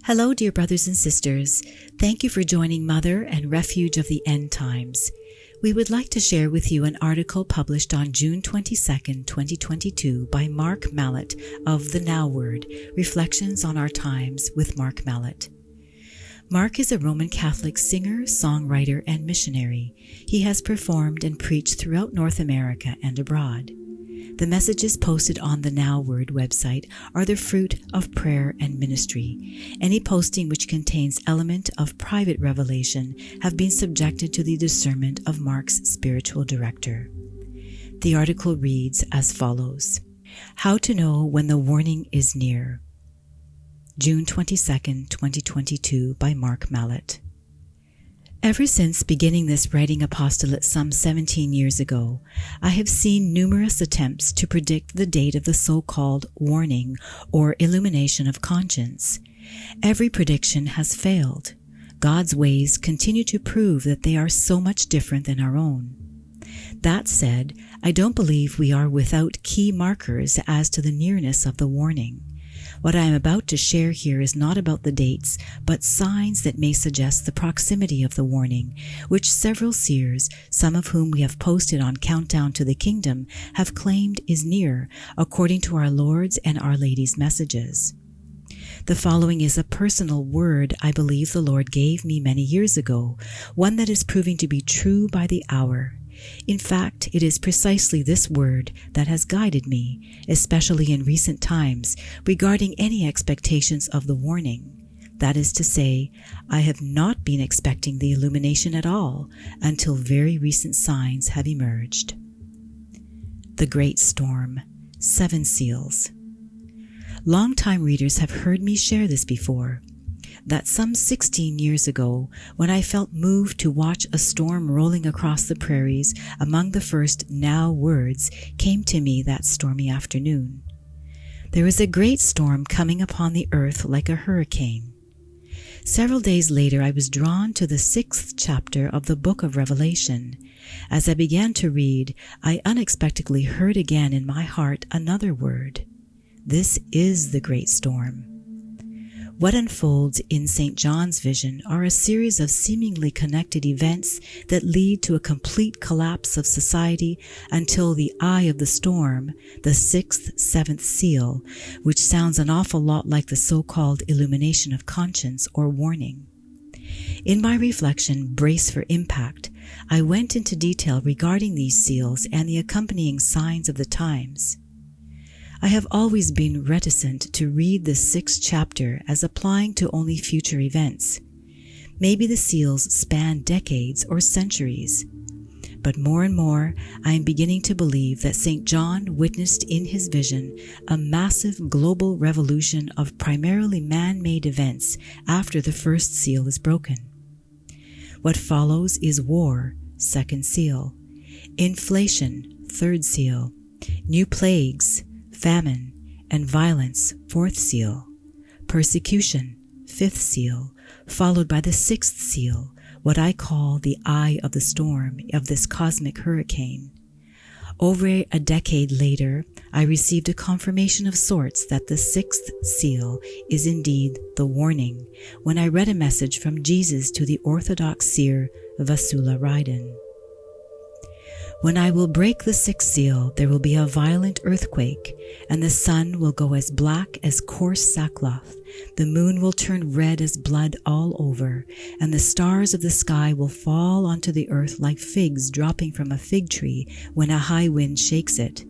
Hello, dear brothers and sisters. Thank you for joining Mother and Refuge of the End Times. We would like to share with you an article published on June 22, 2022 by Mark Mallet of The Now Word, Reflections on Our Times with Mark Mallet. Mark is a Roman Catholic singer, songwriter, and missionary. He has performed and preached throughout North America and abroad. The messages posted on the Now Word website are the fruit of prayer and ministry. Any posting which contains element of private revelation have been subjected to the discernment of Mark's spiritual director. The article reads as follows: How to know when the warning is near. June 22, 2022 by Mark Mallet. Ever since beginning this writing apostolate some 17 years ago, I have seen numerous attempts to predict the date of the so-called warning or illumination of conscience. Every prediction has failed. God's ways continue to prove that they are so much different than our own. That said, I don't believe we are without key markers as to the nearness of the warning. What I am about to share here is not about the dates, but signs that may suggest the proximity of the warning, which several seers, some of whom we have posted on Countdown to the Kingdom, have claimed is near, according to our Lord's and Our Lady's messages. The following is a personal word I believe the Lord gave me many years ago, one that is proving to be true by the hour. In fact, it is precisely this word that has guided me, especially in recent times, regarding any expectations of the warning. That is to say, I have not been expecting the illumination at all until very recent signs have emerged. The Great Storm, 7 Seals. Longtime readers have heard me share this before. That some 16 years ago, when I felt moved to watch a storm rolling across the prairies among the first Now words, came to me that stormy afternoon. There is a great storm coming upon the earth like a hurricane. Several days later, I was drawn to the 6th chapter of the book of Revelation. As I began to read, I unexpectedly heard again in my heart another word. This is the great storm. What unfolds in St. John's vision are a series of seemingly connected events that lead to a complete collapse of society until the eye of the storm, the 6th, 7th seal, which sounds an awful lot like the so-called illumination of conscience or warning. In my reflection, Brace for Impact, I went into detail regarding these seals and the accompanying signs of the times. I have always been reticent to read the 6th chapter as applying to only future events. Maybe the seals span decades or centuries. But more and more, I am beginning to believe that St. John witnessed in his vision a massive global revolution of primarily man-made events after the first seal is broken. What follows is war, 2nd seal, inflation, 3rd seal, new plagues, famine, and violence, 4th seal, persecution, 5th seal, followed by the 6th seal, what I call the eye of the storm of this cosmic hurricane. Over a decade later, I received a confirmation of sorts that the 6th seal is indeed the warning when I read a message from Jesus to the Orthodox seer Vasula Ryden. When I will break the 6th seal, there will be a violent earthquake, and the sun will go as black as coarse sackcloth, the moon will turn red as blood all over, and the stars of the sky will fall onto the earth like figs dropping from a fig tree when a high wind shakes it.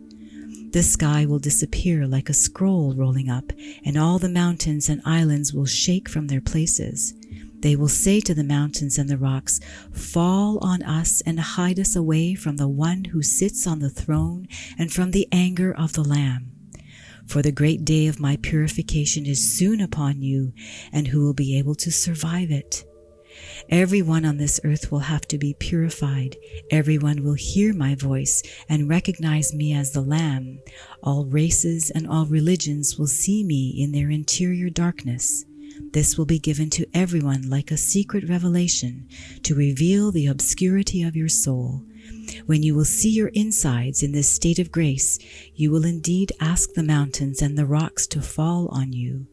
The sky will disappear like a scroll rolling up, and all the mountains and islands will shake from their places. They will say to the mountains and the rocks, "Fall on us and hide us away from the one who sits on the throne and from the anger of the Lamb. For the great day of my purification is soon upon you, and who will be able to survive it? Everyone on this earth will have to be purified. Everyone will hear my voice and recognize me as the Lamb. All races and all religions will see me in their interior darkness. This will be given to everyone like a secret revelation to reveal the obscurity of your soul. When you will see your insides in this state of grace, you will indeed ask the mountains and the rocks to fall on you.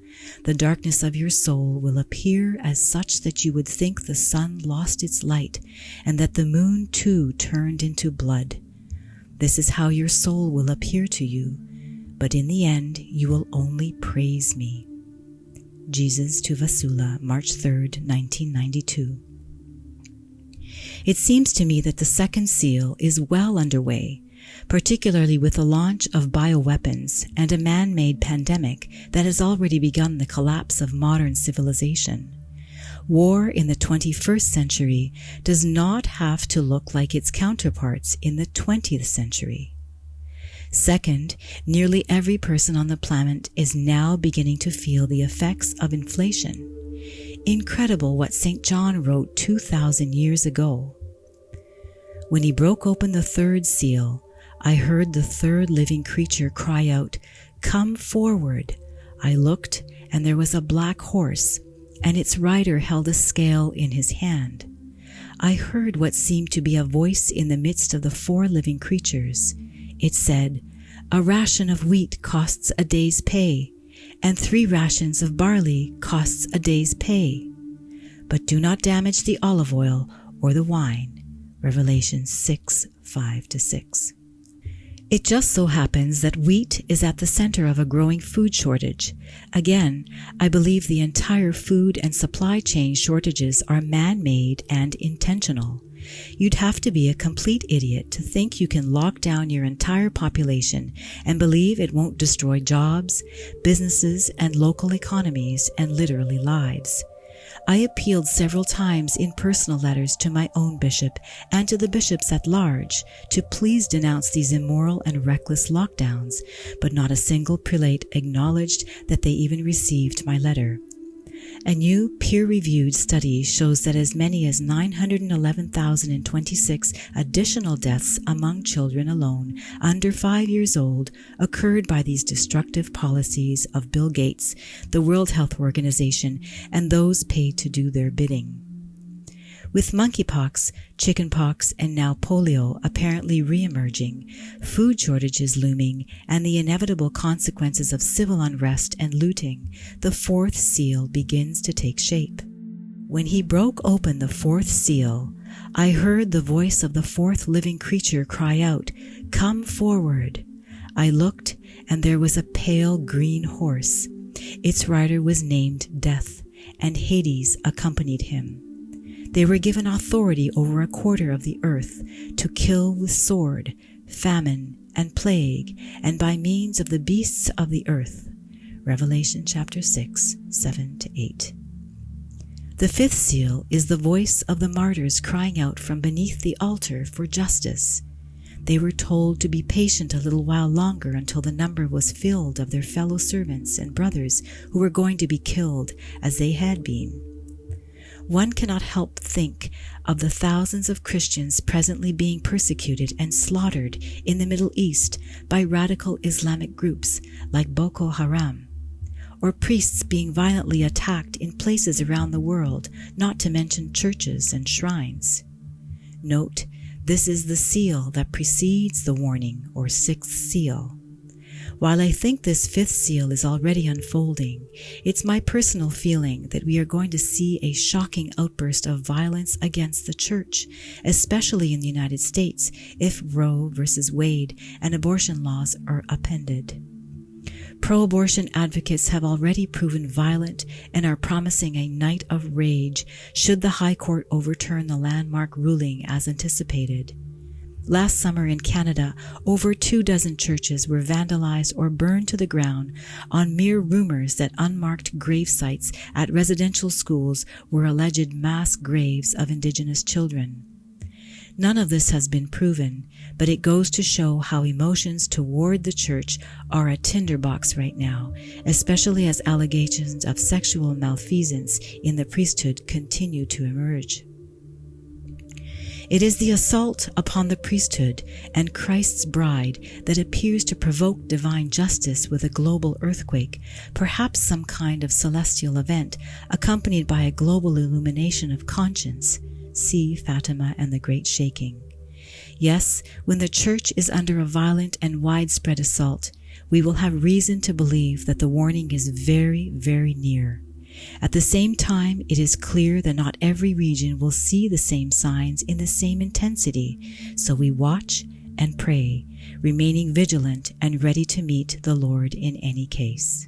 The darkness of your soul will appear as such that you would think the sun lost its light, and that the moon too turned into blood. This is how your soul will appear to you, but in the end you will only praise me. Jesus to Vasula, March 3rd, 1992. It seems to me that the second seal is well underway, particularly with the launch of bioweapons and a man-made pandemic that has already begun the collapse of modern civilization. War in the 21st century does not have to look like its counterparts in the 20th century. Second, nearly every person on the planet is now beginning to feel the effects of inflation. Incredible what St. John wrote 2,000 years ago. When he broke open the third seal, I heard the third living creature cry out, "Come forward." I looked, and there was a black horse, and its rider held a scale in his hand. I heard what seemed to be a voice in the midst of the four living creatures. It said, "A ration of wheat costs a day's pay, and 3 rations of barley costs a day's pay. But do not damage the olive oil or the wine." Revelation 6:5-6. It just so happens that wheat is at the center of a growing food shortage. Again, I believe the entire food and supply chain shortages are man-made and intentional. You'd have to be a complete idiot to think you can lock down your entire population and believe it won't destroy jobs, businesses, and local economies, and literally lives. I appealed several times in personal letters to my own bishop and to the bishops at large to please denounce these immoral and reckless lockdowns, but not a single prelate acknowledged that they even received my letter. A new peer-reviewed study shows that as many as 911,026 additional deaths among children alone under 5 years old occurred by these destructive policies of Bill Gates, the World Health Organization, and those paid to do their bidding. With monkeypox, chickenpox, and now polio apparently re-emerging, food shortages looming, and the inevitable consequences of civil unrest and looting, the fourth seal begins to take shape. When he broke open the fourth seal, I heard the voice of the fourth living creature cry out, "Come forward." I looked, and there was a pale green horse. Its rider was named Death, and Hades accompanied him. They were given authority over a quarter of the earth to kill with sword, famine, and plague, and by means of the beasts of the earth. Revelation chapter 6, 7-8. The fifth seal is the voice of the martyrs crying out from beneath the altar for justice. They were told to be patient a little while longer until the number was filled of their fellow servants and brothers who were going to be killed as they had been. One cannot help think of the thousands of Christians presently being persecuted and slaughtered in the Middle East by radical Islamic groups like Boko Haram, or priests being violently attacked in places around the world, not to mention churches and shrines. Note, this is the seal that precedes the warning or sixth seal. While I think this fifth seal is already unfolding, it's my personal feeling that we are going to see a shocking outburst of violence against the church, especially in the United States, if Roe versus Wade and abortion laws are upended. Pro-abortion advocates have already proven violent and are promising a night of rage should the High Court overturn the landmark ruling as anticipated. Last summer in Canada, over 24 churches were vandalized or burned to the ground on mere rumors that unmarked grave sites at residential schools were alleged mass graves of Indigenous children. None of this has been proven, but it goes to show how emotions toward the church are a tinderbox right now, especially as allegations of sexual malfeasance in the priesthood continue to emerge. It is the assault upon the priesthood and Christ's bride that appears to provoke divine justice with a global earthquake, perhaps some kind of celestial event accompanied by a global illumination of conscience. See Fatima and the Great Shaking. Yes, when the church is under a violent and widespread assault, we will have reason to believe that the warning is very, very near. At the same time, it is clear that not every region will see the same signs in the same intensity, so we watch and pray, remaining vigilant and ready to meet the Lord in any case.